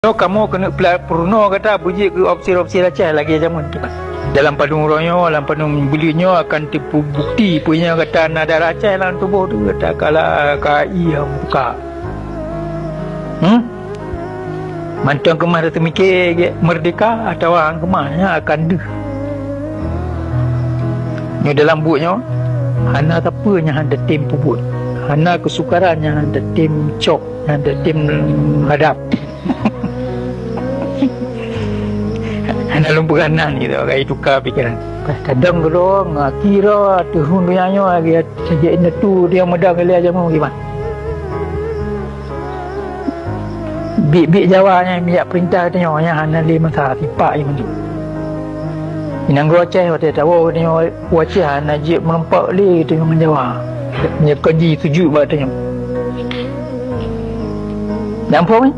No, kamu kena purno kata puji ke opsi-opsi Aceh lagi zaman tu. Dalam padung ronyo, dalam padung belinya akan tipu bukti punya kata nada Aceh dalam tubuh tu kata kalau KI yang buka. Mantang kemah tu mikir merdeka atau orang kemahnya akan deh. Ni dalam buatnya hana tapanya handa tim puput. Hana kesukarannya handa tim cok, handa tim hadap. Hana lumpuranan gitu, kayak tukar pikiran. Kadang kalau kira turun dunia lagi sejak ini tu dia mudah kali aja mau gimana. Bik Jawanya minyak perintah tanya yang hana lima sah tipak yang ni. Inang Aceh waktu tahu tanya Aceh hana jip merempak li tu yang Jawa. Dia kaji tujuh buat tanya. Nampak ni?